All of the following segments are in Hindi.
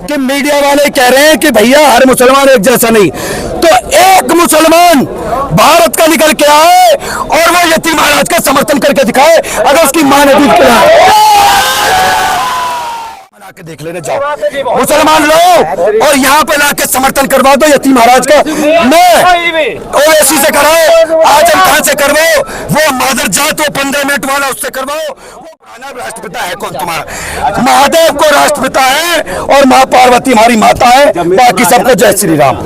कि मीडिया वाले कह रहे हैं कि भैया हर मुसलमान एक जैसा नहीं, तो एक मुसलमान भारत का निकल के आए और वो यतीम महाराज का समर्थन करके दिखाए। अगर उसकी मां ने दूध के देख लेने जाओ मुसलमान लोग और यहाँ पे लाके समर्थन करवा दो यतीम महाराज का। मैं ओवैसी से कराओ, आजम खान से करवाओ, वो मादर जात वो 15 मिनट वाला उससे करवाओ। वो पुराना राष्ट्रपिता है कौन तुम्हारा? महादेव को राष्ट्रपिता है और माँ पार्वती हमारी माता है। बाकी सबको जय श्री राम।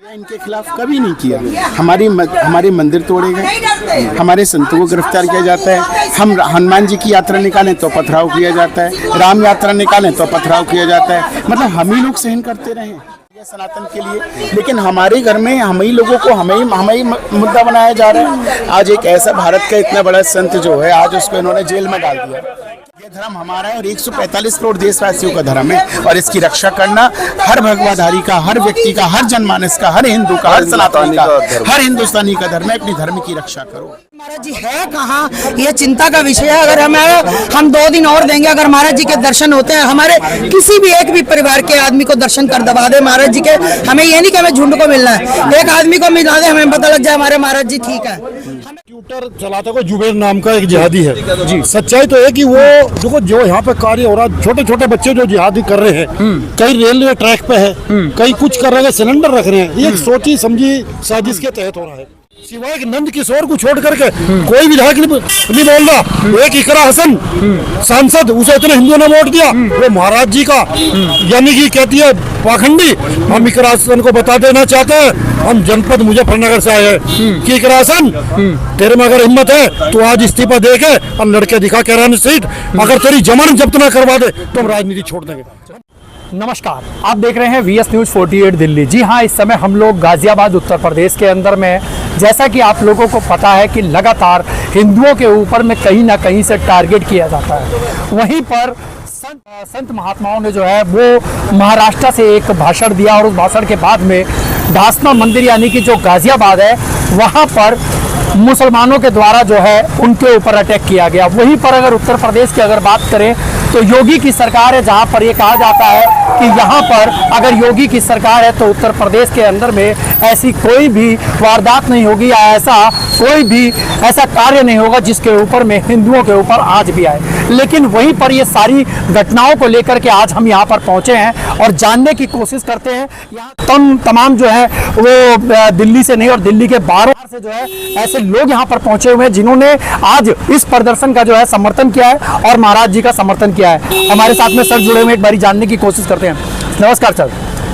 इनके खिलाफ कभी नहीं किया। हमारे मंदिर तोड़े गए, हमारे संतों को गिरफ्तार किया जाता है। हम हनुमान जी की यात्रा निकालें तो पथराव किया जाता है, राम यात्रा निकालें तो पथराव किया जाता है। मतलब हम ही लोग सहन करते रहे सनातन के लिए, लेकिन हमारे घर में हम ही लोगों को हमें ही मुद्दा बनाया जा रहा है। आज एक ऐसा भारत का इतना बड़ा संत जो है, आज उसको इन्होंने जेल में डाल दिया। ये धर्म हमारा है और 145 करोड़ देशवासियों का धर्म है और इसकी रक्षा करना हर भगवाधारी का, हर व्यक्ति का, हर जनमानस का, हर हिंदू का, हर सनातनी का, हर हिंदुस्तानी का धर्म है। अपनी धर्म की रक्षा करो। महाराज जी है कहाँ, ये चिंता का विषय है। अगर हम 2 दिन और देंगे, अगर महाराज जी के दर्शन होते हैं, हमारे किसी भी एक भी परिवार के आदमी को दर्शन कर दबा दे महाराज जी के, हमें ये नहीं कि हमें झुंड को मिलना है, एक आदमी को मिला दे, हमें पता लग जाए हमारे महाराज जी ठीक है। ट्विटर चलाते को जुबेर नाम का एक जिहादी है जी। सच्चाई तो है कि वो जो यहाँ पे कार्य हो रहा है, छोटे छोटे बच्चे जो जिहादी कर रहे हैं, कई रेलवे ट्रैक पे है, कई कुछ कर रहे हैं, सिलेंडर रख रहे हैं। ये एक सोची समझी साजिश के तहत हो रहा है। सिवाय नंद किशोर को छोड़ करके कोई विधायक नहीं बोल रहा। एक इकरा हसन सांसद, उसे इतने हिंदुओं ने वोट दिया, वो महाराज जी का यानी कि कहती है पाखंडी। हम इकरा हसन को बता देना चाहते हैं, हम जनपद मुजफ्फरनगर से आए हैं कि इकरा हसन, तेरे में अगर हिम्मत है तो आज इस्तीफा दे के और लड़के दिखा के रहने सीट, अगर तेरी जमानत जब्त ना करवा दे तो हम राजनीति छोड़ देंगे। नमस्कार, आप देख रहे हैं VS News 48 दिल्ली। जी हाँ, इस समय हम लोग गाजियाबाद उत्तर प्रदेश के अंदर में, जैसा कि आप लोगों को पता है कि लगातार हिंदुओं के ऊपर में कहीं ना कहीं से टारगेट किया जाता है। वहीं पर संत महात्माओं ने जो है वो महाराष्ट्र से एक भाषण दिया और उस भाषण के बाद में ढासना मंदिर यानी कि जो गाजियाबाद है वहाँ पर मुसलमानों के द्वारा जो है उनके ऊपर अटैक किया गया। वहीं पर अगर उत्तर प्रदेश की अगर बात करें तो योगी की सरकार है, जहां पर ये कहा जाता है कि यहाँ पर अगर योगी की सरकार है तो उत्तर प्रदेश के अंदर में ऐसी कोई भी वारदात नहीं होगी या ऐसा कोई भी ऐसा कार्य नहीं होगा जिसके ऊपर में हिंदुओं के ऊपर आज भी आए। लेकिन वहीं पर ये सारी घटनाओं को लेकर के आज हम यहाँ पर पहुँचे हैं और जानने की कोशिश करते हैं। यहाँ तमाम जो है वो दिल्ली से नहीं और दिल्ली के बाहर से जो है ऐसे लोग यहाँ पर पहुंचे हुए हैं जिन्होंने आज इस प्रदर्शन का जो है समर्थन किया है और महाराज जी का समर्थन किया है। हमारे साथ में सर जुड़े हुए, एक बारी जानने की कोशिश करते हैं। नमस्कार सर,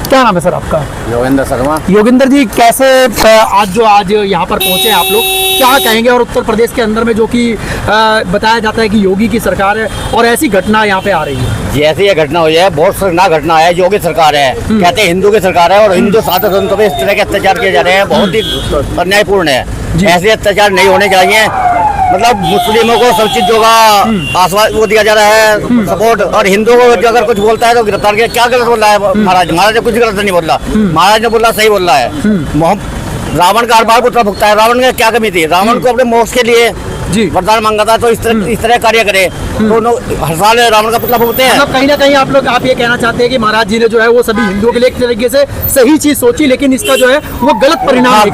क्या नाम है सर आपका? योगेंद्र शर्मा। योगेंद्र जी, कैसे आज यहाँ पर पहुंचे आप लोग, क्या कहेंगे? और उत्तर प्रदेश के अंदर में जो कि बताया जाता है कि योगी की सरकार है और ऐसी घटना यहाँ पे आ रही है। जैसे ये घटना हुई है, बहुत खतरनाक घटना है। योगी सरकार है, कहते हैं हिंदू की सरकार है और हिंदू साधु संतों पे इस तरह के अत्याचार किए जा रहे हैं, बहुत ही अन्यायपूर्ण है। ऐसे अत्याचार नहीं होने चाहिए। मतलब मुस्लिमों को सब चीजों का आश्वास वो दिया जा रहा है सपोर्ट, और हिंदुओं को जो अगर कुछ बोलता है तो गिरफ्तार किया। क्या गलत बोल रहा है महाराज? महाराज ने कुछ गलत नहीं बोल रहा, महाराज ने बोला सही बोल रहा है। रावण का हर बार पुतला फूकता है। रावण में क्या कमी थी? रावण को अपने मोक्ष के लिए वरदान मांगा था, तो इस तरह कार्य करे तो हर साल रावण का पुतला फूकते हैं। कहीं ना कहीं आप ये कहना चाहते हैं कि महाराज जी ने जो है वो सभी हिंदुओं के लिए एक तरीके से सही चीज सोची, लेकिन इसका जो है वो गलत परिणाम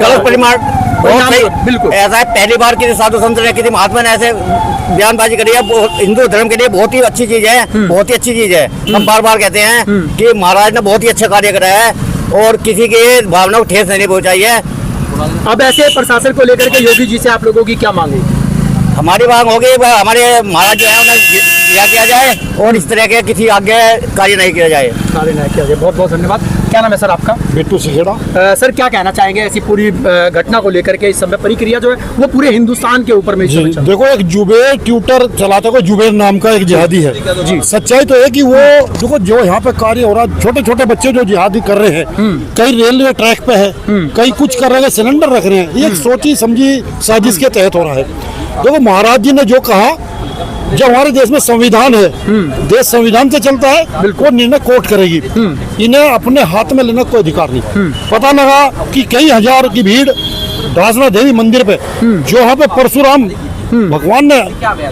बिल्कुल ऐसा है। पहली बार किसी साधु संत ने, किसी महात्मा ने ऐसे बयानबाजी करी है। हिंदू धर्म के लिए बहुत ही अच्छी चीज है, बहुत ही अच्छी चीज है। हम बार बार कहते हैं कि महाराज ने बहुत ही अच्छा कार्य करा है और किसी की भावना को ठेस नहीं पहुंचाई है। अब ऐसे प्रशासन को लेकर के योगी जी से आप लोगों की क्या मांग है? हमारी मांग होगी हमारे महाराज जो है उन्हें किया जाए और इस तरह के किसी आगे कार्य नहीं किया जाए। बहुत बहुत धन्यवाद। क्या नाम है सर आपका? बिट्टू सिखेड़ा। सर, क्या कहना चाहेंगे ऐसी पूरी घटना को लेकर के? इस समय प्रक्रिया जो है वो पूरे हिंदुस्तान के ऊपर में देखो, एक जुबेर ट्विटर चलाते को जुबेर नाम का एक जिहादी है जी। सच्चाई तो है कि वो देखो जो यहाँ पे कार्य हो रहा है, छोटे छोटे बच्चे जो जिहादी कर रहे हैं, कई रेलवे ट्रैक पे है, कई कुछ कर रहे हैं, सिलेंडर रख रहे हैं। ये एक सोची समझी साजिश के तहत हो रहा है। देखो, महाराज जी ने जो कहा जब हमारे देश में संविधान है, देश संविधान से चलता है, बिल्कुल निर्णय कोर्ट करेगी। इन्हें अपने हाथ में लेने का कोई अधिकार नहीं। पता लगा कि कई हजार की भीड़ दासना देवी मंदिर पे, जो यहाँ पे परशुराम भगवान ने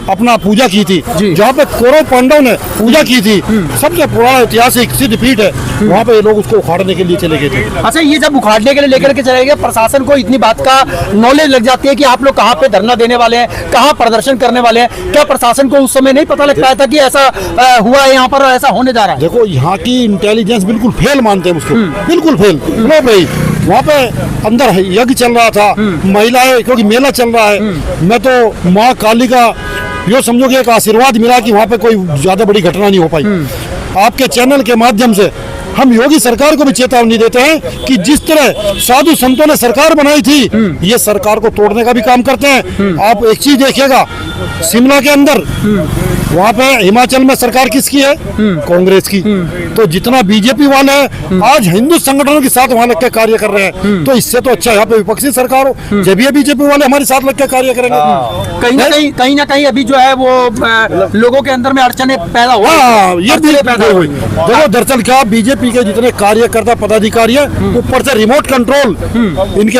अपना पूजा की थी, जहाँ पे कौरव पांडव ने पूजा की थी, सबसे पुराना ऐतिहासिक सिद्ध पीठ है, वहाँ पे ये लोग उसको उखाड़ने के लिए चले गए थे। अच्छा, ये जब उखाड़ने के लिए लेकर के चले गए, प्रशासन को इतनी बात का नॉलेज लग जाती है कि आप लोग कहाँ पे धरना देने वाले हैं, कहाँ प्रदर्शन करने वाले हैं, क्या प्रशासन को उस समय नहीं पता लग पाया था कि ऐसा हुआ है, यहाँ पर ऐसा होने जा रहा है? देखो, यहाँ की इंटेलिजेंस बिल्कुल फेल मानते हैं उसको, बिल्कुल फेल। वहाँ पे अंदर यज्ञ चल रहा था, महिलाएं, क्योंकि मेला चल रहा है, मैं तो माँ काली का यो समझो कि एक आशीर्वाद मिला कि वहाँ पे कोई ज्यादा बड़ी घटना नहीं हो पाई। आपके चैनल के माध्यम से हम योगी सरकार को भी चेतावनी देते हैं कि जिस तरह साधु संतों ने सरकार बनाई थी, ये सरकार को तोड़ने का भी काम करते हैं। आप एक चीज देखिएगा, शिमला के अंदर वहाँ पे हिमाचल में सरकार किसकी है? कांग्रेस की। तो जितना बीजेपी वाले हैं आज हिंदू संगठनों के साथ वहाँ लग के कार्य कर रहे हैं, तो इससे तो अच्छा यहाँ पे विपक्षी सरकार हो जब ये बीजेपी वाले हमारे साथ लग के कार्य करेंगे। कहीं ना कहीं अभी जो है वो लोगों के अंदर में अड़चने पैदा हुआ, ये भी पैदा हुई। देखो, दरअसल क्या बीजेपी के जितने कार्यकर्ता पदाधिकारी है, ऊपर से रिमोट कंट्रोल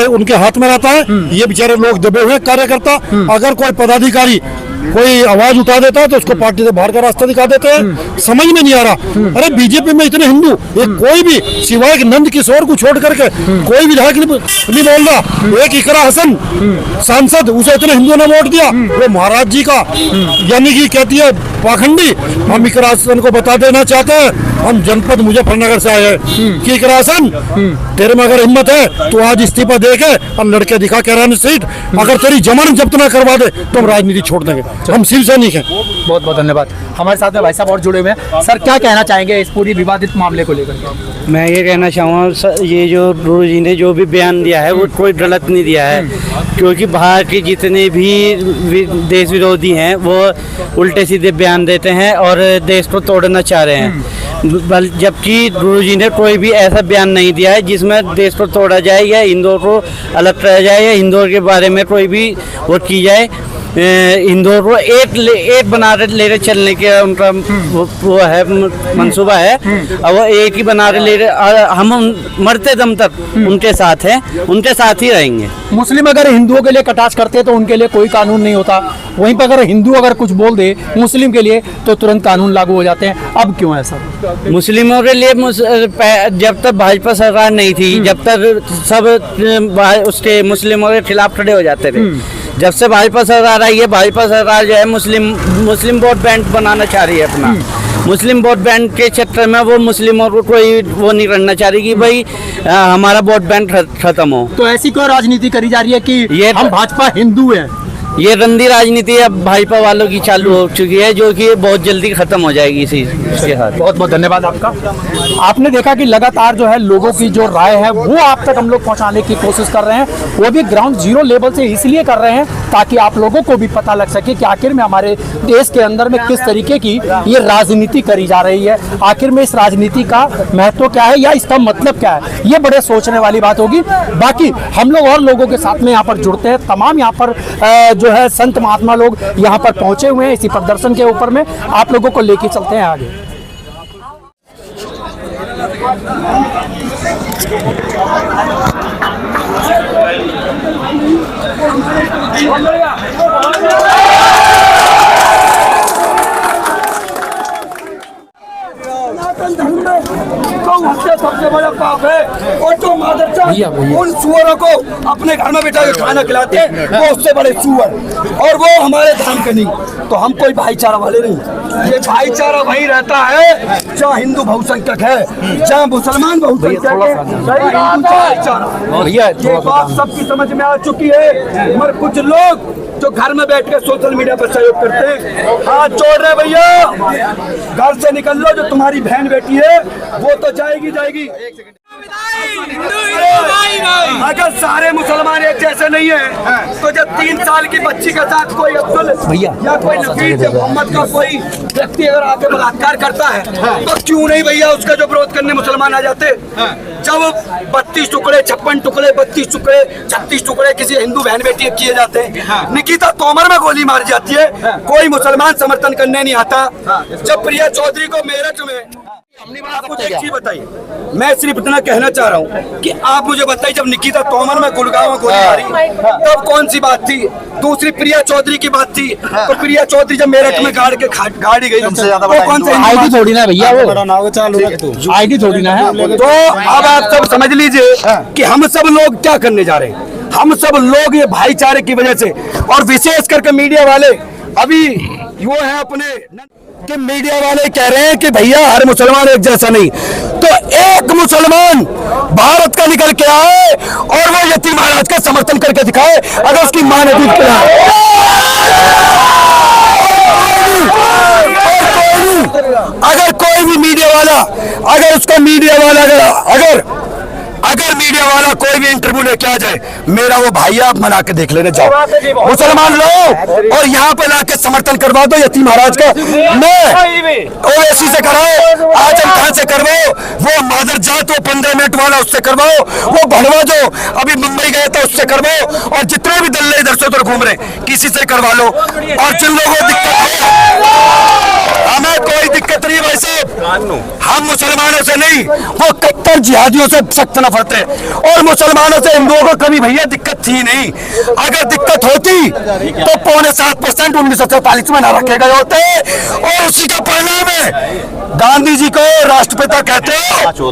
उनके हाथ में रहता है। ये बेचारे लोग दबे हुए कार्यकर्ता, अगर कोई पदाधिकारी कोई आवाज उठा देता है तो उसको पार्टी से बाहर का रास्ता दिखा देते हैं। समझ में नहीं आ रहा, अरे बीजेपी में इतने हिंदू, एक कोई भी सिवाय नंद किशोर को छोड़ करके कोई विधायक नहीं बोल रहा। एक इकरा हसन सांसद, उसे इतने हिंदुओं ने वोट दिया, वो महाराज जी का यानी कि कहती है पाखंडी। हम इकरा हसन को बता देना चाहते हैं, हम जनपद मुजफ्फरनगर से आए हैं कि इकरा हसन, तेरे में अगर हिम्मत है तो आज इस्तीफा दे के और लड़के दिखा के रहने सीट, अगर तेरी जमानत जब्त ना करवा दे तो हम राजनीति छोड़ देंगे। हम शिवसैनिक हैं। बहुत बहुत धन्यवाद। हमारे साथ में भाई साहब और जुड़े हुए हैं। सर, क्या कहना चाहेंगे इस पूरी विवादित मामले को लेकर? मैं ये कहना चाहूँगा, ये जो गुरु जी ने जो भी बयान दिया है वो कोई गलत नहीं दिया है, क्योंकि बाहर के जितने भी देश विरोधी हैं वो उल्टे सीधे बयान देते हैं और देश को तोड़ना चाह रहे हैं, जबकि गुरु जी ने कोई भी ऐसा बयान नहीं दिया है जिसमें देश को तोड़ा जाए या हिंदुओं को अलग किया जाए या हिंदुओं के बारे में कोई भी वो की जाए। हिंदुओं को एक बना लेकर चलने के उनका वो है मंसूबा है, और वो एक ही बना ले, हम मरते दम तक उनके साथ हैं, उनके साथ ही रहेंगे। मुस्लिम अगर हिंदुओं के लिए कटाक्ष करते हैं तो उनके लिए कोई कानून नहीं होता, वहीं पर अगर हिंदू अगर कुछ बोल दे मुस्लिम के लिए तो तुरंत कानून लागू हो जाते हैं। अब क्यों ऐसा? मुस्लिमों के लिए जब तक भाजपा सरकार नहीं थी, जब तक सब उसके मुस्लिमों के खिलाफ खड़े हो जाते थे। जब से भाजपा सरकार आई है, भाजपा सरकार जो है मुस्लिम वोट बैंक बनाना चाह रही है अपना। मुस्लिम वोट बैंक के चक्कर में वो मुस्लिमों को कोई वो नहीं करना चाह रही कि भाई हमारा वोट बैंक खत्म हो। तो ऐसी कोई राजनीति करी जा रही है कि ये हम भाजपा हिंदू हैं? ये गंदी राजनीति अब भाजपा वालों की चालू हो चुकी है, जो कि बहुत जल्दी खत्म हो जाएगी इसके साथ। बहुत बहुत धन्यवाद आपका। आपने देखा कि लगातार जो है लोगों की जो राय है वो आप तक हम लोग पहुंचाने की कोशिश कर रहे हैं, वो भी ग्राउंड जीरो लेवल से इसलिए कर रहे हैं ताकि आप लोगों को भी पता लग सके कि आखिर में हमारे देश के अंदर में किस तरीके की ये राजनीति करी जा रही है, आखिर में इस राजनीति का महत्व क्या है या इसका मतलब क्या है। ये बड़े सोचने वाली बात होगी। बाकी हम लोग और लोगों के साथ में यहाँ पर जुड़ते हैं, तमाम यहाँ पर जो है संत महात्मा लोग यहाँ पर पहुंचे हुए हैं इसी प्रदर्शन के ऊपर में, आप लोगों को लेके चलते हैं आगे। सबसे बड़ा पाप है, और जो मादरचा उन सुअरों को अपने घर में बिठा के खाना खिलाते वो उससे बड़े सुअर, और वो हमारे धर्म के नहीं। तो हम कोई भाईचारा वाले नहीं। ये भाईचारा वही रहता है जहाँ हिंदू बहुसंख्यक है, जहाँ मुसलमान बहुसंख्यक है। ये बात सबकी समझ में आ चुकी है, मगर कुछ लोग जो घर में बैठ कर सोशल मीडिया पर सहयोग करते हैं, हाथ जोड़ रहे भैया, घर से निकल लो, जो तुम्हारी बहन बेटी है वो तो जाएगी। अगर सारे मुसलमान एक जैसे नहीं है तो जब 3 साल की बच्ची के साथ कोई अब्दुल या कोई नफीस या मोहम्मद का कोई व्यक्ति अगर आके बलात्कार करता है तो क्यों नहीं भैया उसका जो विरोध करने मुसलमान आ जाते। जब 32 टुकड़े 56 टुकड़े 32 टुकड़े 36 टुकड़े किसी हिंदू बहन बेटी किए जाते हैं, निकिता तोमर में गोली मारी जाती है, कोई मुसलमान समर्थन करने नहीं आता। जब प्रिया चौधरी को मेरठ में आप मुझे एक चीज बताइए, मैं सिर्फ इतना कहना चाह रहा हूँ कि आप मुझे बताइए जब निकिता तोमर में गुड़गांव में गोली मारी तब कौन सी बात थी। दूसरी प्रिया चौधरी की बात थी, तो प्रिया चौधरी जब मेरठ में गाड़ी गई वो कौन सा आईडी थोड़ी ना भैया, वो आईडी थोड़ी ना है। तो अब आप सब समझ लीजिए कि हम सब लोग क्या करने जा रहे हैं। हम सब लोग ये भाईचारे की वजह से, और विशेष करके मीडिया वाले अभी वो है अपने कि मीडिया वाले कह रहे हैं कि भैया हर मुसलमान एक जैसा नहीं, तो एक मुसलमान भारत का निकल के आए और वो यतीम महाराज का समर्थन करके दिखाए अगर उसकी मां ने दूध पिलाया। अगर कोई भी मीडिया वाला अगर मीडिया वाला कोई भी इंटरव्यू लेके आ जाए, मेरा वो भाई आप मना के देख लेने जाओ मुसलमान लोग, और यहाँ पे लाके समर्थन करवा दो यतीम महाराज का। मैं ओवैसी से कराओ, आजम खान से करवाओ, वो मादर जात वो 15 मिनट वाला उससे करवाओ, वो भड़वा जो अभी मुंबई गया था उससे करवाओ, और जितने भी दल्ले इधर से उधर घूम रहे किसी से करवा लो। और जिन लोगों को दिक्कत है, हमें कोई दिक्कत नहीं भाई साहब, हम मुसलमानों से नहीं, वो कट्टर जिहादियों से सख्त नफरत है, और मुसलमानों से हिंदुओं को कभी भैया दिक्कत थी नहीं। अगर दिक्कत होती तो 7.5% 1947 में न रखे गए होते, और उसी का परिणाम है गांधी जी को राष्ट्रपिता कहते हो।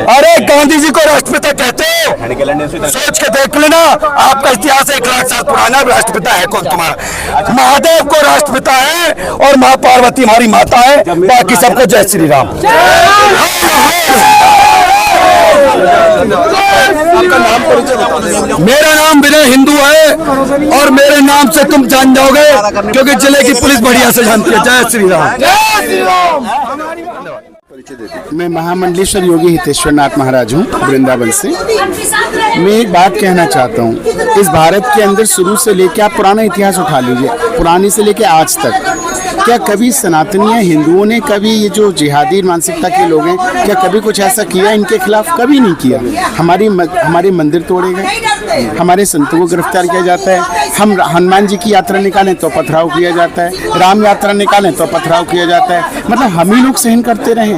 अरे गांधी जी को राष्ट्रपिता कहते हो, सोच के देख लेना, आपका इतिहास 1 लाख साल पुराना। राष्ट्रपिता है कौन तुम्हारा? महादेव को राष्ट्रपिता है और माँ पार्वती हमारी माता है, बाकी सबको जय श्री राम। मेरा नाम विनय हिंदू है और मेरे नाम से तुम जान जाओगे क्योंकि जिले की पुलिस बढ़िया से जानती है। जय श्री राम। मैं महामंडलेश्वर योगी हितेश्वर नाथ महाराज हूँ वृंदावन से। मैं एक बात कहना चाहता हूँ, इस भारत के अंदर शुरू से लेकर आप पुराना इतिहास उठा लीजिए, पुरानी से लेकर आज तक, क्या कभी सनातनीय हिंदुओं ने कभी ये जो जिहादी मानसिकता के लोग हैं क्या कभी कुछ ऐसा किया इनके खिलाफ? कभी नहीं किया। हमारे मंदिर तोड़े गए, हमारे संतों को गिरफ्तार किया जाता है, हम हनुमान जी की यात्रा निकालें तो पथराव किया जाता है, राम यात्रा निकालें तो पथराव किया जाता है। मतलब हम ही लोग सहन करते रहे।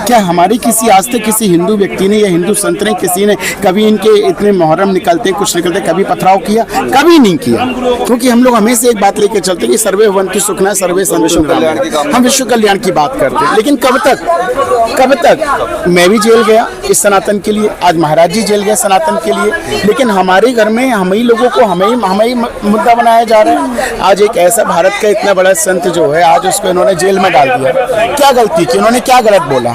क्या हमारी किसी आज तक किसी हिंदू व्यक्ति ने या हिंदू संत ने किसी ने कभी इनके इतने मुहर्रम निकलते कुछ निकलते कभी पथराव किया? कभी नहीं किया। क्योंकि हम लोग हमेशा एक बात लेके चलते कि सर्वे भवन्तु सुखिनः सर्वे सन्तु निरामयाः। हम विश्व कल्याण की बात करते हैं, लेकिन कब तक? मैं भी जेल गया इस सनातन के लिए, आज महाराज जी जेल गए सनातन के लिए, लेकिन हमारे घर में हम ही लोगों को हमें ही मुद्दा बनाया जा रहा है। आज एक ऐसा भारत का इतना बड़ा संत जो है, आज उसको इन्होंने जेल में डाल दिया। क्या गलती की? उन्होंने क्या गलत बोला?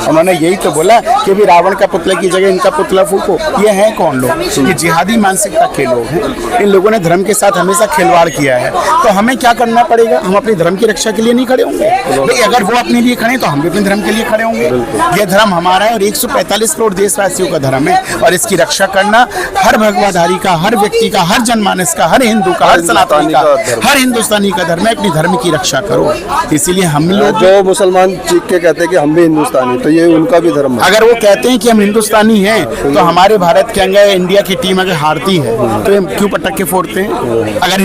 उन्होंने यही तो बोला कि भी रावण का पुतला की जगह इनका पुतला फूको। ये हैं कौन लोग? ये जिहादी मानसिकता के लोग हैं। इन लोगों ने धर्म के साथ हमेशा खिलवाड़ किया है। तो हमें क्या करना पड़ेगा? हम अपने धर्म की रक्षा के लिए नहीं खड़े होंगे भाई? अगर वो अपने लिए खड़े तो हम भी अपने धर्म के लिए खड़े होंगे। ये धर्म हमारा है और 145 करोड़ देशवासियों का धर्म है, और इसकी रक्षा करना हर भगवाधारी का, हर व्यक्ति का, हर जनमानस का, हर हिंदू का, हर सनातनी का, हर हिंदुस्तानी का धर्म है। अपनी धर्म की रक्षा करो। इसीलिए हम लोग जो मुसलमान चीख के कहते हैं कि हम भी हिंदुस्तानी, तो ये उनका भी धर्म है। अगर वो कहते हैं कि हम हिंदुस्तानी हैं तो हमारे भारत के अंदर इंडिया की टीम अगर हारती है तो हम क्यों पटक के फोड़ते हैं? अगर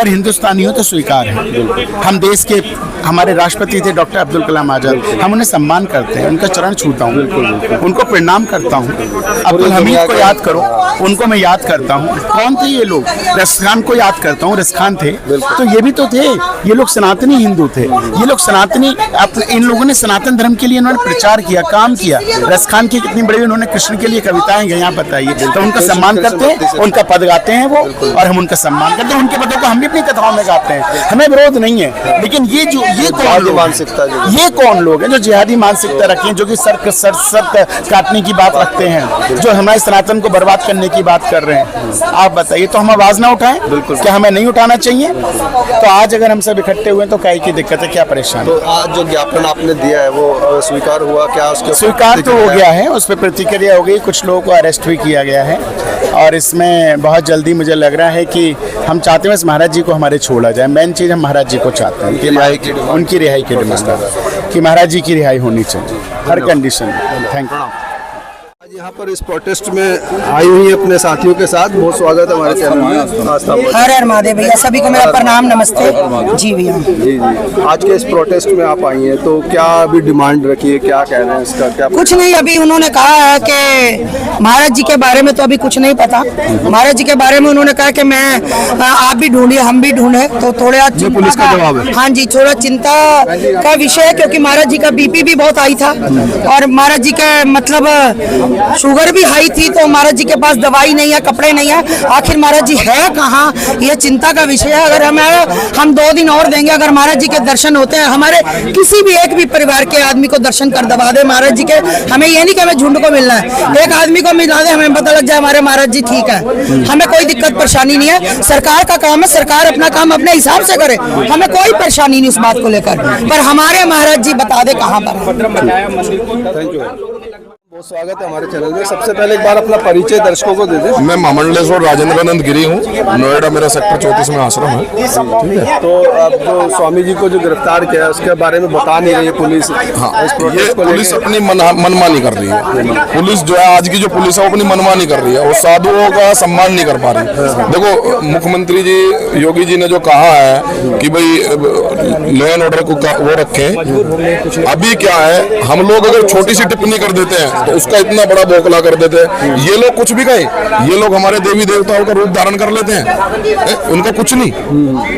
हिंदुस्तानी हो तो स्वीकार है। हम देश के हमारे राष्ट्रपति थे डॉक्टर अब्दुल कलाम आजाद, हम उन्हें सम्मान करते हैं, उनका चरण छूता हूँ, उनको प्रणाम करता हूँ। अब्दुल हमीद को याद करो, उनको मैं याद करता हूँ। कौन थे ये लोग? रसखान को याद करता हूँ, रसखान थे तो ये भी तो थे। ये लोग सनातनी हिंदू थे, ये लोग सनातनी। इन लोगों ने सनातन धर्म के लिए उन्होंने प्रचार किया, काम किया। रसखान की कितनी बड़ी उन्होंने कृष्ण के लिए कविताएं गाई, बताइए। तो उनका सम्मान करते हैं, उनका पद गाते हैं वो, और हम उनका सम्मान करते हैं। उनके पदों को हम भी अपनी कथाओं में गाते हैं। हमें विरोध नहीं है, लेकिन ये कौन जिहादी लोग मानसिकता हैं? ये कौन लोग हैं जो जिहादी मानसिकता रखें, जो कि सर काटने की बात रखते हैं, जो हमारे सनातन को बर्बाद करने की बात कर रहे हैं? आप बताइए, तो हम आवाज ना उठाएं? बिल्कुल। क्या हमें नहीं उठाना चाहिए? तो आज अगर हम सब इकट्ठे हुए तो काय की दिक्कत है, क्या परेशानी? तो आज जो ज्ञापन आपने दिया है वो स्वीकार हुआ क्या? उसके स्वीकार तो हो गया है, उस पर प्रतिक्रिया हो गई, कुछ लोगों को अरेस्ट भी किया गया है और इसमें बहुत जल्दी मुझे लग रहा है कि हम चाहते हैं बस महाराज जी को हमारे छोड़ा जाए। मेन चीज़ हम महाराज जी को चाहते हैं कि उनकी रिहाई की डिमांड है कि महाराज जी की रिहाई होनी चाहिए हर कंडीशन में। Thank you. आज यहाँ पर इस प्रोटेस्ट में आई हुई है अपने साथियों के साथ। बहुत स्वागत है हमारे चैनल में। आस्था हर हर महादेव भैया, सभी को मेरा प्रणाम, नमस्ते जी भैया। जी। आज के इस प्रोटेस्ट में आप आई हैं तो क्या अभी डिमांड रखी है, क्या कह रहे हैं इसका? क्या कुछ नहीं, अभी उन्होंने कहा है कि महाराज जी के बारे में तो अभी कुछ नहीं पता। महाराज जी के बारे में उन्होंने कहा कि मैं आप भी ढूंढिए हम भी ढूंढे, तो थोड़ा पुलिस का जवाब है। हाँ जी, थोड़ा चिंता का विषय है क्योंकि महाराज जी का बीपी भी बहुत हाई था और महाराज जी का मतलब शुगर भी हाई थी, तो महाराज जी के पास दवाई नहीं है, कपड़े नहीं है, आखिर महाराज जी है कहाँ, ये चिंता का विषय है। अगर हम 2 दिन और देंगे, अगर महाराज जी के दर्शन होते हैं, हमारे किसी भी एक भी परिवार के आदमी को दर्शन कर दबा दे महाराज जी के, हमें ये नहीं कि हमें झुंड को मिलना है, एक आदमी को मिला दे, हमें पता लग जाए हमारे महाराज जी ठीक है, हमें कोई दिक्कत परेशानी नहीं है। सरकार का काम है, सरकार अपना काम अपने हिसाब से करे, हमें कोई परेशानी नहीं उस बात को लेकर, पर हमारे महाराज जी बता दे कहाँ पर। Thank you. बहुत स्वागत है हमारे चैनल में। सबसे पहले एक बार अपना परिचय दर्शकों को दे दें। मैं महामंडलेश्वर राजेंद्रानंद गिरी हूँ, नोएडा मेरा सेक्टर 34 में आश्रम है। ठीक है, तो अब जो स्वामी जी को जो गिरफ्तार किया है उसके बारे में बता नहीं रही है पुलिस। हाँ, इस ये प्रोटेस्ट को पुलिस अपनी मनमानी कर रही है। पुलिस जो है, आज की जो पुलिस है वो अपनी मनमानी कर रही है, वो साधुओं का सम्मान नहीं कर पा रही। देखो, मुख्यमंत्री जी योगी जी ने जो कहा है कि भाई लॉ एंड ऑर्डर को वो रखें, अभी क्या है, हम लोग अगर छोटी सी टिप्पणी कर देते हैं तो उसका इतना बड़ा बौखला कर देते हैं। ये लोग कुछ भी कहे, ये लोग हमारे देवी देवताओं का रूप धारण कर लेते हैं, उनका कुछ नहीं।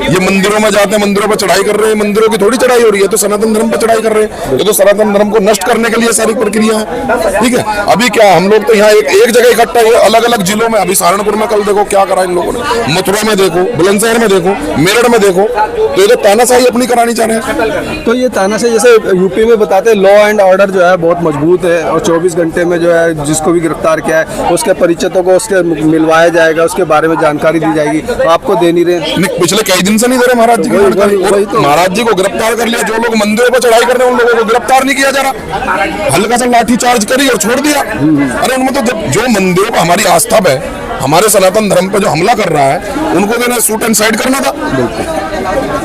ये मंदिरों में जाते हैं, मंदिरों पर चढ़ाई कर रहे हैं, मंदिरों की थोड़ी चढ़ाई हो रही है, तो सनातन धर्म पर चढ़ाई कर रहे हैं। ये तो सनातन धर्म को नष्ट करने के लिए सारी प्रक्रिया है। ठीक है, अभी क्या हम लोग तो यहाँ एक जगह इकट्ठा हुए, अलग अलग जिलों में, अभी सहारनपुर में कल देखो क्या करा इन लोगों ने, मथुरा में देखो, बुलंदशहर में देखो, मेरठ में देखो, तो ये तो तानाशाही अपनी करानी चाह रहे हैं। तो ये तानाशाही, जैसे यूपी में बताते हैं लॉ एंड ऑर्डर जो है बहुत मजबूत है और 24 घंटे में जो है जिसको भी गिरफ्तार किया है उसके परिचितों को उसके मिलवाया जाएगा, उसके बारे में जानकारी दी जाएगी, तो आपको दे नहीं रहे। पिछले कई दिन से नहीं दे रहे महाराज जी को। महाराज जी को गिरफ्तार कर लिया, जो लोग मंदिरों पर चढ़ाई कर रहे हैं उन लोगों को गिरफ्तार नहीं किया जा रहा, हल्का सा लाठी चार्ज करी और छोड़ दिया। अरे उनमें तो जो मंदिरों पर हमारी आस्था है, हमारे सनातन धर्म पे जो हमला कर रहा है, उनको देना सूट एंड साइड करना था।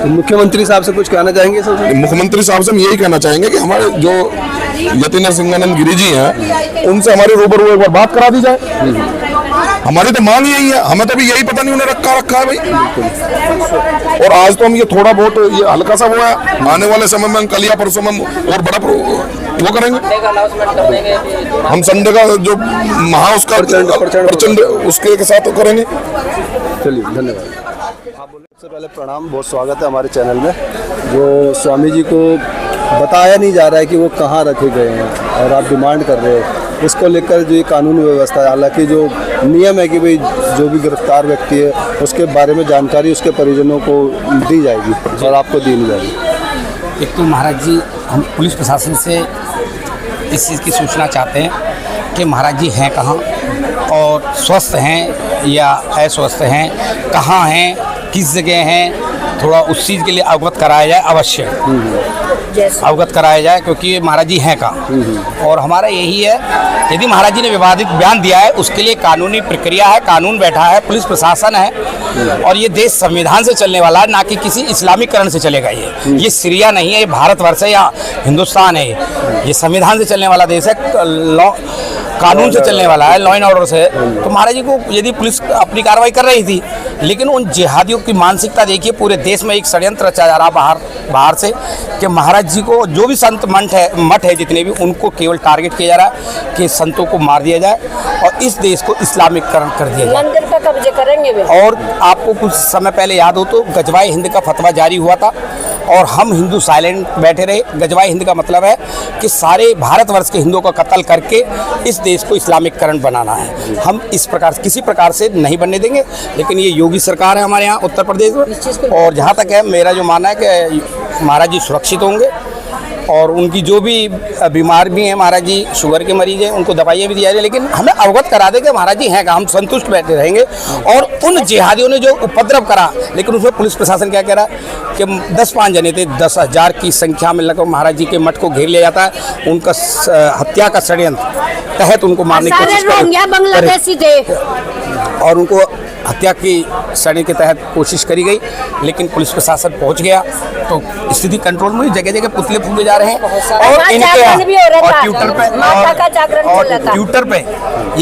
मुख्यमंत्री साहब से कुछ कहना चाहेंगे सर? मुख्यमंत्री साहब से हम यही कहना चाहेंगे कि हमारे जो यति नरसिंहानंद गिरी जी हैं, उनसे हमारी रूबरू एक बार बात करा दी जाए। हमारी तो मांग यही है, हमें तो भी यही पता नहीं उन्हें रखा है भाई। और आज तो हम ये थोड़ा बहुत ये हल्का सा वो है, आने वाले समय में कल या परसों में और बड़ा वो करेंगे। हम संडे का जो महा उसका प्रचंड उसके साथ करेंगे। चलिए, धन्यवाद। सबसे पहले प्रणाम, बहुत स्वागत है हमारे चैनल में। जो स्वामी जी को बताया नहीं जा रहा है कि वो कहाँ रखे गए हैं और आप डिमांड कर रहे हो, इसको लेकर जो ये कानूनी व्यवस्था है, हालांकि जो नियम है कि भाई जो भी गिरफ्तार व्यक्ति है उसके बारे में जानकारी उसके परिजनों को दी जाएगी और आपको दी नहीं जाएगी। एक तो महाराज जी, हम पुलिस प्रशासन से इस चीज़ की सूचना चाहते हैं कि महाराज जी हैं कहाँ और स्वस्थ हैं या अस्वस्थ हैं, कहाँ हैं, किस जगह हैं, थोड़ा उस चीज़ के लिए अवगत कराया जाए, अवश्य अवगत कराया जाए, क्योंकि महाराज जी हैं कहाँ। और हमारा यही है, यदि महाराज जी ने विवादित बयान दिया है उसके लिए कानूनी प्रक्रिया है, कानून बैठा है, पुलिस प्रशासन है, और ये देश संविधान से चलने वाला है, ना कि किसी इस्लामीकरण से चलेगा। ये सीरिया नहीं है, ये भारतवर्ष है या हिंदुस्तान है, ये संविधान से चलने वाला देश है, लॉ कानून से चलने वाला है, लॉ एंड ऑर्डर से। तो महाराज जी को यदि पुलिस अपनी कार्रवाई कर रही थी, लेकिन उन जिहादियों की मानसिकता देखिए, पूरे देश में एक षड्यंत्र रचा जा रहा बाहर से कि महाराज जी को जो भी संत मठ है जितने भी, उनको केवल टारगेट किया जा रहा है कि संतों को मार दिया जाए और इस देश को इस्लामिकरण कर दिया जाए, मंदिर का कब्जे करेंगे वे। और आपको कुछ समय पहले याद हो तो गजवाए हिंद का फतवा जारी हुआ था और हम हिंदू साइलेंट बैठे रहे। गजवाए हिंद का मतलब है कि सारे भारतवर्ष के हिंदुओं का कत्ल करके इस देश को इस्लामिकरण बनाना है। हम इस प्रकार किसी प्रकार से नहीं बनने देंगे। लेकिन ये योगी सरकार है हमारे यहाँ उत्तर प्रदेश में, और जहाँ तक है मेरा जो मानना है कि महाराज जी सुरक्षित होंगे, और उनकी जो भी बीमार भी हैं, महाराज जी शुगर के मरीज हैं, उनको दवाइयाँ भी दी जा रही है। लेकिन हमें अवगत करा दे कि महाराज जी हैं, हम संतुष्ट बैठे रहेंगे। और उन जिहादियों ने जो उपद्रव करा, लेकिन उसमें पुलिस प्रशासन क्या कह रहा है कि 10-5 जने थे, 10,000 की संख्या में लगभग महाराज जी के मठ को घेर लिया जाता है। उनका हत्या का षड्यंत्र तहत उनको मारने की कोशिश बांग्लादेशी थे और उनको हत्या की षड्यंत्र के तहत कोशिश करी गई। लेकिन पुलिस प्रशासन पहुंच गया तो स्थिति कंट्रोल में, जगह जगह पुतले फूके जा रहे हैं। और इनके ट्विटर पे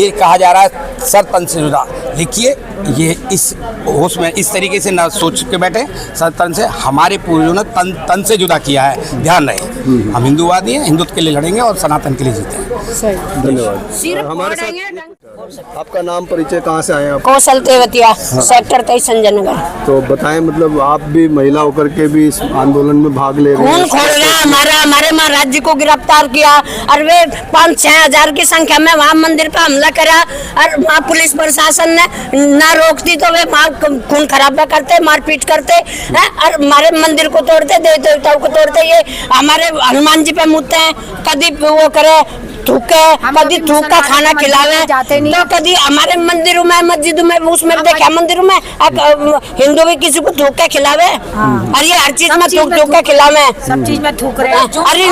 ये कहा जा रहा है सर तन से जुदा। देखिए ये इस होश में इस तरीके से ना सोच के बैठे, सर तन से हमारे पूर्वजों ने तन से जुदा किया है, ध्यान रहे। हम हिंदुवादी हैं, हिंदुत्व के लिए लड़ेंगे और सनातन के लिए जीते हैं। धन्यवाद। हमारे साथ आपका नाम परिचय, कहाँ से आए हैं आप? कौशल तेवतिया, सेक्टर 23 संजय नगर। तो बताएं, मतलब आप भी महिला होकर के भी इस आंदोलन में भाग ले रहे हैं। खून खोल रहा हमारे महाराज जी को गिरफ्तार किया और वे 5-6 हजार की संख्या में वहाँ मंदिर पे हमला करा, और वहाँ पुलिस प्रशासन ने ना रोकती तो वे वहाँ खून खराबा करते, मारपीट करते हैं, और हमारे मंदिर को तोड़ते, देवी देवताओं को तोड़ते। ये हमारे हनुमान जी पे मुद्दे हैं, कभी वो करे थूके, कभी थूक का खाना खिलावे, तो कभी हमारे मंदिरों में मस्जिदों में उसमें देखा मंदिरों में हिंदू भी किसी को थूक के खिलावे। अरे ये हर चीज में थूक के खिलावे, सब चीज में थूक रहे। अरे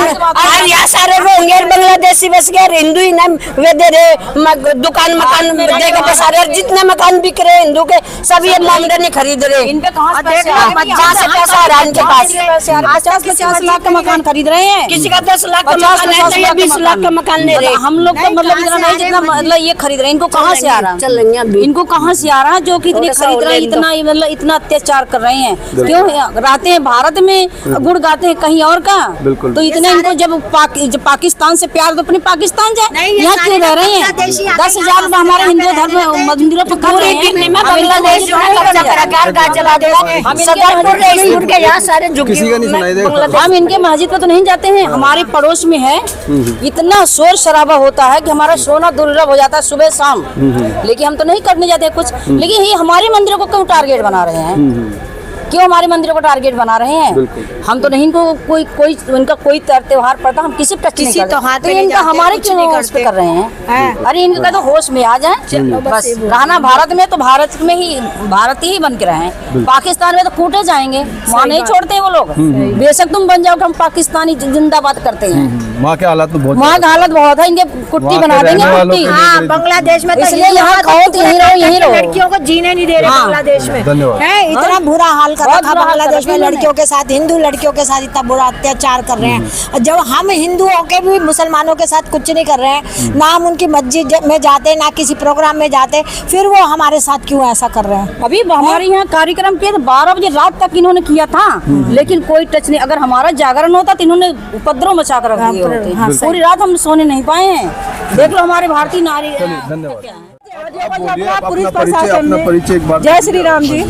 यहाँ सारे रोहिंग्या बांग्लादेशी बस गए, हिंदू ही ना वे दे रहे दुकान मकान दे के सारे, जितने मकान बिक रहे हिंदू के सब ये मामले नहीं खरीद रहे। इन पे कहाँ से पैसा आ रहा है इनके पास? 50 लाख का मकान खरीद रहे हैं, किसी का 10 लाख का मकान है, 20 लाख का मकान। हम लोग तो मतलब इतना नहीं जितना मतलब ये खरीद रहे हैं। इनको कहाँ से आ रहा है? इनको कहाँ से आ रहा है जो कि इतने खरीद रहे हैं, इतना मतलब इतना अत्याचार कर रहे हैं? क्यों रहते हैं भारत में, गुड़ गाते हैं कहीं और का? तो इतने इनको जब पाकिस्तान से प्यार तो अपने पाकिस्तान जाए, यहाँ क्यों रह रहे हैं? 10,000 हमारे हिंदू धर्म मंदिरों पर कर रहे हैं। हम इनके मस्जिद पे तो नहीं जाते हैं, हमारे पड़ोस में है, इतना शोर शराबा होता है कि हमारा सोना दुर्लभ हो जाता है सुबह शाम। लेकिन हम तो नहीं करने जाते कुछ। लेकिन ये हमारे मंदिरों को क्यों टारगेट बना रहे हैं? क्यों हमारे मंदिरों को टारगेट बना रहे हैं? हम तो नहीं इनको कोई इनका कोई त्योहार पड़ता हम किसी त्योहार तो इनका हमारे क्यों होश पे कर रहे हैं? अरे इनका तो होश में आ जाए, बस रहना भारत में तो भारत में ही भारत ही बन के रहें। पाकिस्तान में तो कूटे जाएंगे, वहाँ नहीं छोड़ते वो लोग। बेशक तुम बन जाओ, हम पाकिस्तानी जिंदाबाद करते हैं। वहाँ के हालात बहुत, वहाँ का हालत बहुत है, इनके कुट्टी बना देंगे। बांग्लादेश में इसलिए यहाँ कहो तो यहीं रहो, लड़कियों को जीने नहीं दे रहे बांग्लादेश में। इतना बुरा हाल कर रखा बांग्लादेश में, लड़कियों के साथ, हिंदू लड़कियों के साथ इतना बुरा अत्याचार कर रहे हैं। जब हम हिंदू होके भी मुसलमानों के साथ कुछ नहीं कर रहे हैं, ना हम उनकी मस्जिद में जाते, ना किसी प्रोग्राम में जाते, फिर वो हमारे साथ क्यों ऐसा कर रहे हैं? अभी हमारे यहाँ कार्यक्रम किया था 12 बजे रात तक इन्होंने किया था, लेकिन कोई टच नहीं। अगर हमारा जागरण होता तो इन्होंने उपद्रव मचा कर रख दिए होते। पूरी रात हम सोने नहीं पाए हैं। देख लो हमारे भारतीय नारी। धन्यवाद। पुलिस प्रशासन ने, जय श्री राम जी।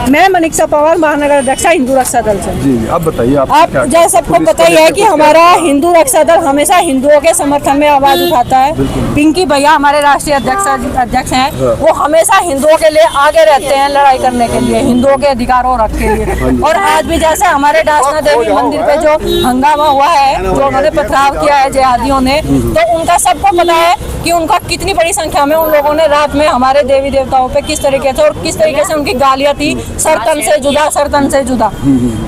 मैं मनीषा पवार, महानगर अध्यक्ष हिंदू रक्षा दल से। जी, आप बताइए। आप जैसे सबको पता ही है कि हमारा हिंदू रक्षा दल हमेशा हिंदुओं के समर्थन में आवाज उठाता है। पिंकी भैया हमारे राष्ट्रीय अध्यक्ष हैं, वो हमेशा हिंदुओं के लिए आगे रहते हैं लड़ाई करने के लिए, हिंदुओं के अधिकारों रख के लिए। और आज भी जैसे हमारे डासना देवी मंदिर पे जो हंगामा हुआ है, जो उन्होंने पथराव किया है जिहादियों ने, तो उनका सबको पता है कि उनका कितनी बड़ी संख्या में उन लोगों ने रात में हमारे देवी देवताओं पे किस तरीके से और किस तरीके से उनकी गालियां थी, सरतन से जुदा, सरतन से जुदा।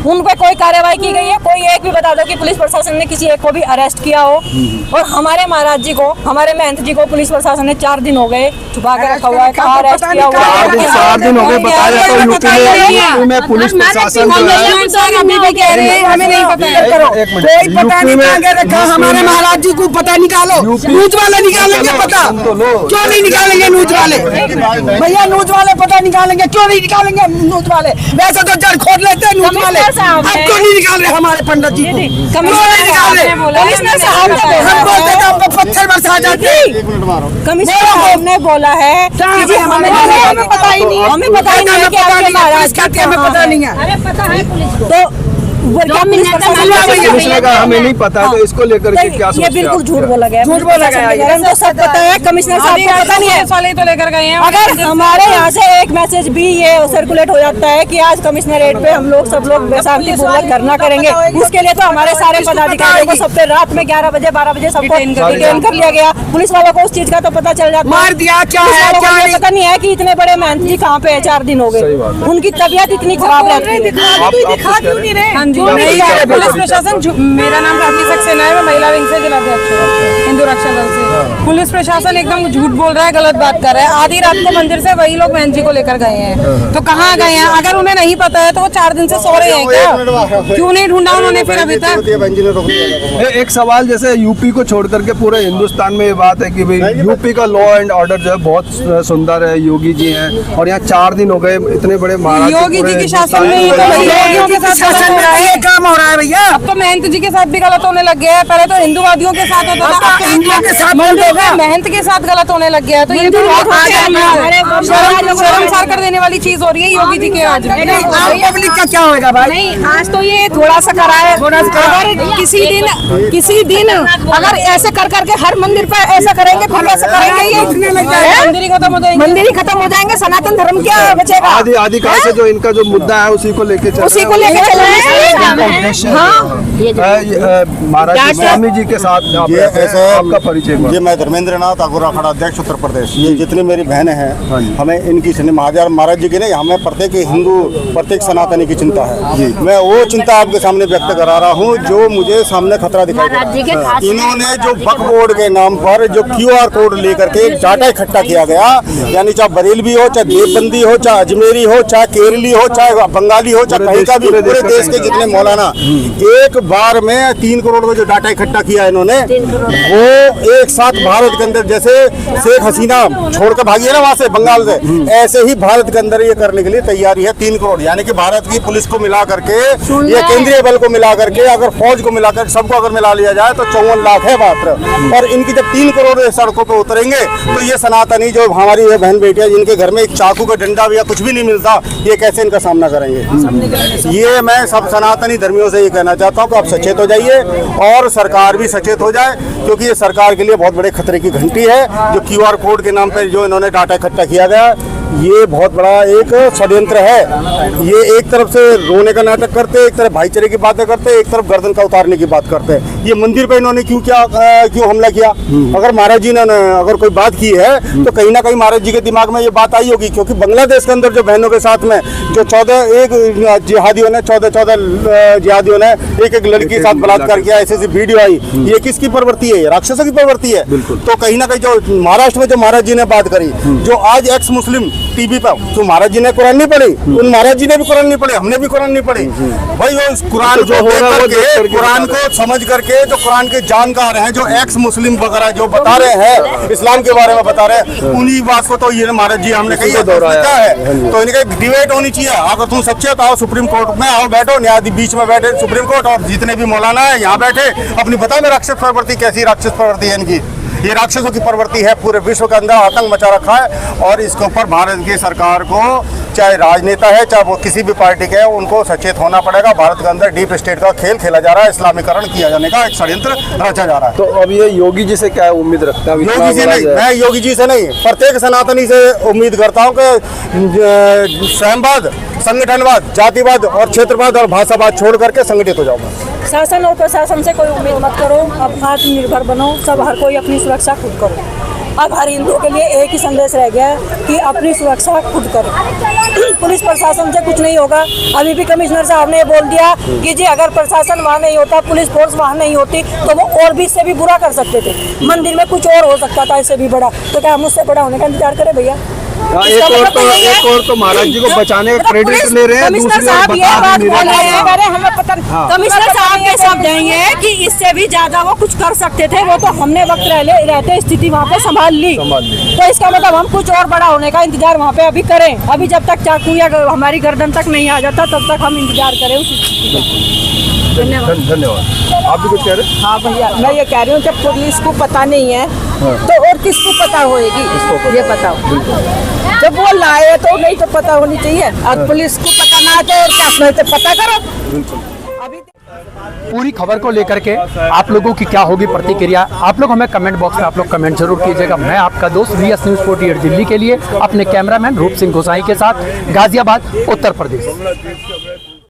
उन पे कोई कार्रवाई की गई है? कोई एक भी बता दो कि पुलिस प्रशासन ने किसी एक को भी अरेस्ट किया हो? और हमारे महाराज जी को, हमारे महंत जी को पुलिस प्रशासन ने 4 दिन हो गए छुपा के रखा हुआ है, कहाँ अरेस्ट किया हुआ है? 4 दिन हो गए बताया तो यूपी में पुलिस प्रशासन जो है, हमें नहीं पता, कोई पता नहीं रखा। हमारे महाराज जी को पता निकालो, न्यूज वाले निकालेंगे पता, क्यों नहीं निकालेंगे न्यूज वाले? भैया न्यूज वाले पता निकालेंगे, क्यों नहीं निकालेंगे न्यूज वाले? वैसे तो जड़ खोद लेते हैं न्यूज वाले, अब क्यों नहीं निकाल रहे हमारे पंडित जी को? क्यों नहीं निकाल रहे? कमिश्नर साहब हम बोलते तो आपको पत्थर बरसा जाते। कमिश्नर साहब ने बोला है कि हमें पता ही नहीं, हमें पता ही नहीं है कि आपके महाराज हमें पता नहीं है। तो पुलिस ने कहा हमें नहीं पता, तो इसको लेकर के क्या ये बिल्कुल झूठ बोला गया, झूठ बोला गया। हमको सब पता है, कमिश्नर साहब को पता नहीं है, वाले तो लेकर गए हैं। अगर हमारे यहाँ से एक मैसेज भी ये सर्कुलेट हो जाता है कि आज कमिश्नरेट पे हम लोग सब लोग शांतिपूर्वक धरना करेंगे, उसके लिए तो हमारे सारे पदाधिकारियों को सब पे रात में 11 बजे 12 बजे सबको डिटेन कर लिया गया। पुलिस वालों को उस चीज का तो पता चल जाता है, मार दिया क्या है, पता नहीं है कि इतने बड़े मेहनती जी कहाँ पे है। 4 दिन हो गए, उनकी तबीयत इतनी खराब रहती है। पुलिस प्रशासन, मेरा नाम राखी सक्सेना है, मैं महिला विंग से जिलाध्यक्ष हूँ हिंदू रक्षा दल से। पुलिस प्रशासन एकदम झूठ बोल रहा है, गलत बात कर रहा है। आधी रात को मंदिर से वही लोग बहन जी को लेकर गए हैं, तो कहाँ गए हैं? अगर उन्हें नहीं पता है तो वो 4 दिन से सो रहे हैं क्या? क्यों नहीं ढूंढा उन्होंने फिर अभी तक? एक सवाल, जैसे यूपी को छोड़ करके पूरे हिंदुस्तान में ये बात है कि भाई यूपी का लॉ एंड ऑर्डर जो है बहुत सुंदर है, योगी जी हैं, और यहाँ 4 दिन हो गए, इतने बड़े महाराज योगी जी के शासन में ही तो योगियों के साथ काम हो रहा है भैया। अब तो महंत जी के साथ भी गलत होने लग गया है। पहले तो हिंदूवादियों के साथ होता था, अब तो हिंदुओं के साथ महंत के साथ गलत होने लग गया है। तो ये तो शर्मसार कर देने वाली चीज हो रही है योगी जी के राज में। पब्लिक का क्या होगा भाई? नहीं, आज तो ये थोड़ा सा करा है। अगर किसी दिन अगर ऐसे कर करके हर मंदिर पे ऐसा करेंगे, फिर ऐसा करेंगे, ये मंदिर ही खत्म हो जाएंगे, मंदिर ही खत्म हो जाएंगे, सनातन धर्म क्या बचेगा? आदिकाल से जो इनका जो मुद्दा है उसी को लेके महाराज स्वामी जी के साथ आपका परिचय। ये मैं धर्मेंद्र नाथ अघोरा अखाड़ा अध्यक्ष उत्तर प्रदेश। ये जितनी मेरी बहनें हैं, हमें इनकी महाराज जी की नहीं, हमें प्रत्येक हिंदू प्रत्येक सनातनी की चिंता है। मैं वो चिंता आपके सामने व्यक्त करा रहा हूँ जो मुझे सामने खतरा दिखाई दे रहा है। इन्होंने जो वक्फ बोर्ड के नाम पर जो QR कोड लेकर के डाटा इकट्ठा किया गया, यानी चाहे बरेलवी हो, चाहे देवबंदी हो, चाहे अजमेरी हो, चाहे केरली हो, चाहे बंगाली हो, चाहे कहीं का भी, पूरे देश के जितने मौलाना, एक बार में 3 करोड़ में जो डाटा इकट्ठा किया इन्होंने, वो एक साथ भारत के अंदर, जैसे शेख हसीना छोड़कर भागी है ना वहां से बंगाल से, ऐसे ही भारत के अंदर ये करने के लिए तैयारी है। 3 करोड़, यानी कि भारत की पुलिस को मिला करके, ये केंद्रीय बल को मिला करके, अगर फौज को मिला कर सबको अगर मिला लिया जाए तो 54 लाख है मात्र। और इनकी जब 3 करोड़ सड़कों पर उतरेंगे तो ये सनातनी जो हमारी ये बहन बेटियां, जिनके घर में एक चाकू का डंडा या कुछ भी नहीं मिलता, ये कैसे इनका सामना करेंगे? ये मैं सब सनातनी धर्मियों से ये कहना चाहता हूँ कि आप सचेत हो जाइए और सरकार भी सचेत हो जाए, क्योंकि ये सरकार के लिए बहुत बड़े खतरे की घंटी है। जो QR कोड के नाम पर जो इन्होंने डाटा इकट्ठा किया गया, ये बहुत बड़ा एक षड्यंत्र है। ये एक तरफ से रोने का नाटक करते हैं, एक तरफ भाईचारे की बातें करते हैं, एक तरफ गर्दन का उतारने की बात करते हैं। ये मंदिर पे इन्होंने क्यों हमला किया? अगर महाराज जी ने अगर कोई बात की है तो कहीं ना कहीं महाराज जी के दिमाग में ये बात आई होगी, क्योंकि बांग्लादेश के अंदर जो बहनों के साथ में जो 14 जिहादियों ने जिहादियों ने एक लड़की के साथ बलात्कार किया, ऐसी वीडियो आई, ये किसकी प्रवृत्ति है? राक्षसों की प्रवृत्ति है। तो कहीं ना कहीं जो महाराष्ट्र में जो महाराज जी ने बात करी, जो आज एक्स मुस्लिम टीवी पर, तो महाराज जी ने कुरान नहीं पढ़ी, उन महाराज जी ने भी कुरान नहीं पढ़ी, हमने भी कुरान नहीं पढ़ी भाई। वो कुरान जो कुरान को समझ करके जो कुरान के जानकार हैं, जो एक्स मुस्लिम वगैरह जो बता रहे हैं, इस्लाम के बारे में बता रहे हैं, उन्हीं बात को तो ये महाराज जी हमने कही है, क्या है? तो इनके डिबेट होनी चाहिए। अगर तुम सच्चे तो आओ सुप्रीम कोर्ट में, आओ बैठो, न्यायाधीश बीच में बैठे सुप्रीम कोर्ट, और जितने भी मौलाना है यहाँ बैठे, अपनी बताओ में राक्षस प्रवृत्ति कैसी राक्षस प्रवृत्ति है इनकी। ये राक्षसों की प्रवृत्ति है, पूरे विश्व के अंदर आतंक मचा रखा है। और इसके ऊपर भारत की सरकार को, चाहे राजनेता है चाहे वो किसी भी पार्टी के है, उनको सचेत होना पड़ेगा। भारत के अंदर डीप स्टेट का खेल खेला जा रहा है, इस्लामीकरण किया जाने का एक षड्यंत्र रचा जा रहा है। तो अब ये योगी जी से क्या उम्मीद रखता है? योगी जी नहीं, मैं योगी जी से नहीं, प्रत्येक सनातनी से उम्मीद करता हूँ कि सहमवाद, संगठनवाद, जातिवाद और क्षेत्रवाद और भाषावाद छोड़ करके संगठित हो जाऊंगा। शासन और प्रशासन से कोई उम्मीद मत करो, अब आत्मनिर्भर बनो, सब हर कोई अपनी सुरक्षा खुद करो। अब हर हिंदू के लिए एक ही संदेश रह गया है कि अपनी सुरक्षा खुद करो। पुलिस प्रशासन से कुछ नहीं होगा। अभी भी कमिश्नर साहब ने बोल दिया कि जी अगर प्रशासन वहाँ नहीं होता, पुलिस फोर्स वहाँ नहीं होती, तो वो और भी इससे भी बुरा कर सकते थे। मंदिर में कुछ और हो सकता था इससे भी बड़ा। तो क्या हम उससे बड़ा होने का इंतजार करें भैया? एक और तो महाराज जी को बचाने का क्रेडिट ले रहे हैं, कमिश्नर साहब ये बात बोल रहे हैं, हमें पता नहीं। कमिश्नर साहब ये शब्द हैं कि इससे भी ज्यादा वो कुछ कर सकते थे, वो तो हमने वक्त रहते स्थिति वहाँ पे संभाल ली। तो इसका मतलब हम कुछ और बड़ा होने का इंतजार वहाँ पे अभी करें। अभी जब तक चाकू या हमारी गर्दन तक नहीं आ जाता तब तक हम इंतजार करें उस स्थिति का। धन्यवाद। आप भी कुछ कह रहे हैं? हाँ भैया, मैं ये कह रही हूँ जब पुलिस को पता नहीं है तो और किसको पता होएगी? ये बताओ। जब वो लाए तो नहीं तो पता होनी चाहिए, और पुलिस को पता ना है तो और क्या, तो पता करो। बिल्कुल। पूरी खबर को लेकर के आप लोगों की क्या होगी प्रतिक्रिया, आप लोग हमें कमेंट बॉक्स में आप लोग कमेंट जरूर कीजिएगा। मैं आपका दोस्त VS न्यूज़ 48 दिल्ली के लिए अपने कैमरामैन रूप सिंह गोसाई के साथ गाजियाबाद उत्तर प्रदेश।